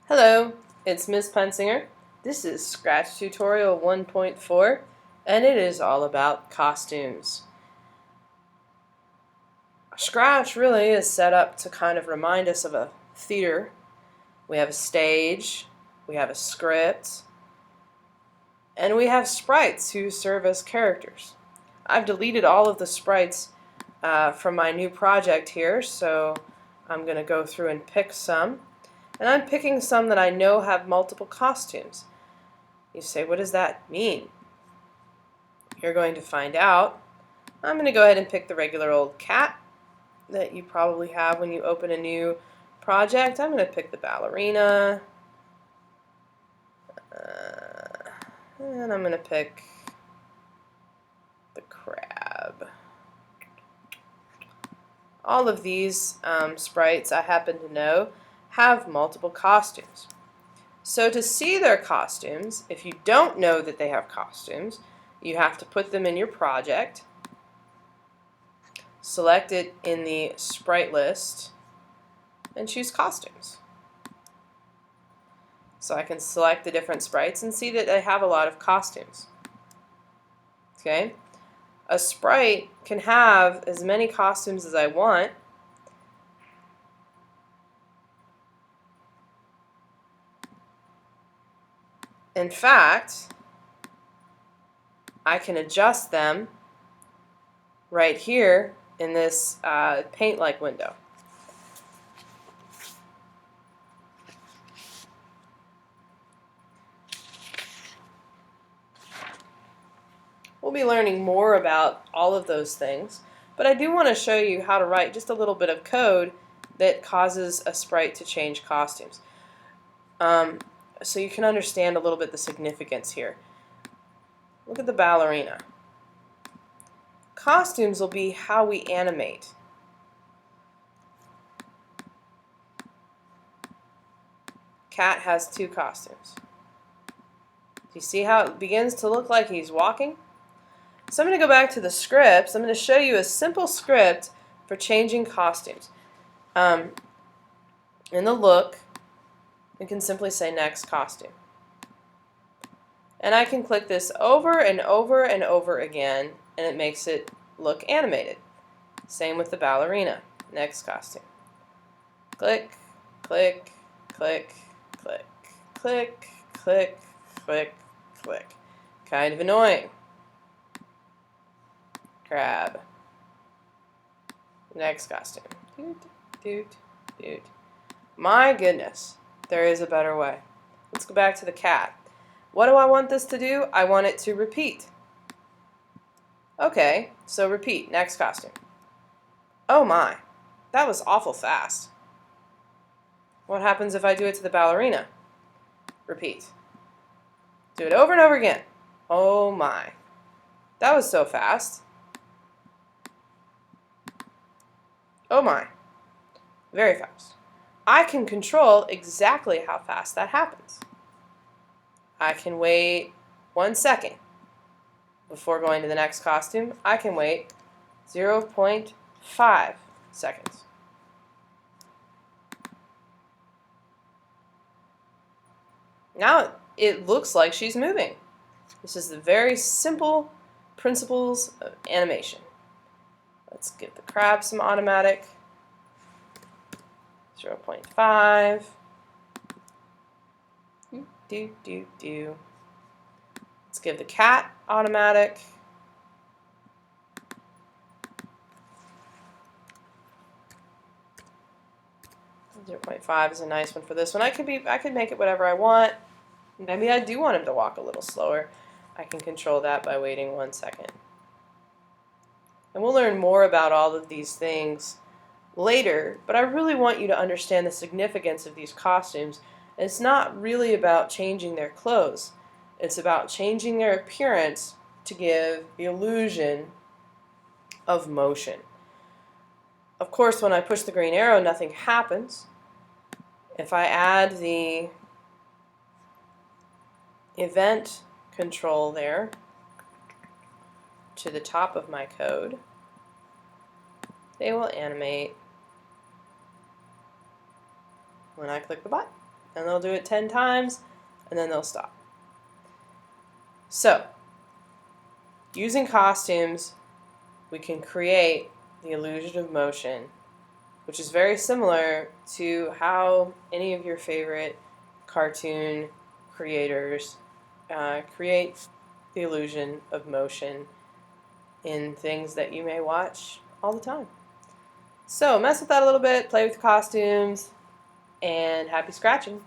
Hello, it's Ms. Pensinger. This is Scratch Tutorial 1.4, and it is all about costumes. Scratch really is set up to kind of remind us of a theater. We have a stage, we have a script, and we have sprites who serve as characters. I've deleted all of the sprites from my new project here, so I'm going to go through and pick some. And I'm picking some that I know have multiple costumes. You say, what does that mean? You're going to find out. I'm going to go ahead and pick the regular old cat that you probably have when you open a new project. I'm going to pick the ballerina. And I'm going to pick the crab. All of these sprites, I happen to know, have multiple costumes. So to see their costumes, if you don't know that they have costumes, you have to put them in your project, select it in the sprite list, and choose costumes. So I can select the different sprites and see that they have a lot of costumes. Okay? A sprite can have as many costumes as I want. In fact, I can adjust them right here in this paint-like window. We'll be learning more about all of those things, but I do want to show you how to write just a little bit of code that causes a sprite to change costumes. So you can understand a little bit the significance here. Look at the ballerina. Costumes will be how we animate. Cat has two costumes. Do you see how it begins to look like he's walking? So I'm going to go back to the scripts. I'm going to show you a simple script for changing costumes. In the look, we can simply say next costume. And I can click this over and over and over again, and it makes it look animated. Same with the ballerina. Next costume. Click, click, click, click, click, click, click, click. Kind of annoying. Crab. Next costume. Doot, doot, doot. My goodness, there is a better way. Let's go back to the cat. What do I want this to do? I want it to repeat. Okay, so repeat. Next costume. Oh my, that was awful fast. What happens if I do it to the ballerina? Repeat. Do it over and over again. Oh my, that was so fast. Oh my, very fast. I can control exactly how fast that happens. I can wait 1 second before going to the next costume. I can wait 0.5 seconds. Now it looks like she's moving. This is the very simple principles of animation. Let's give the crab some automatic. 0.5. Do. Let's give the cat automatic. .5 is a nice one for this one. I could make it whatever I want. Maybe I do want him to walk a little slower. I can control that by waiting 1 second. And we'll learn more about all of these things later, but I really want you to understand the significance of these costumes. It's not really about changing their clothes. It's about changing their appearance to give the illusion of motion. Of course, when I push the green arrow, nothing happens. If I add the event control there to the top of my code, they will animate when I click the button. and they'll do it 10 times, and then they'll stop. So, using costumes, we can create the illusion of motion, which is very similar to how any of your favorite cartoon creators create the illusion of motion in things that you may watch all the time. So mess with that a little bit, play with the costumes, and happy scratching.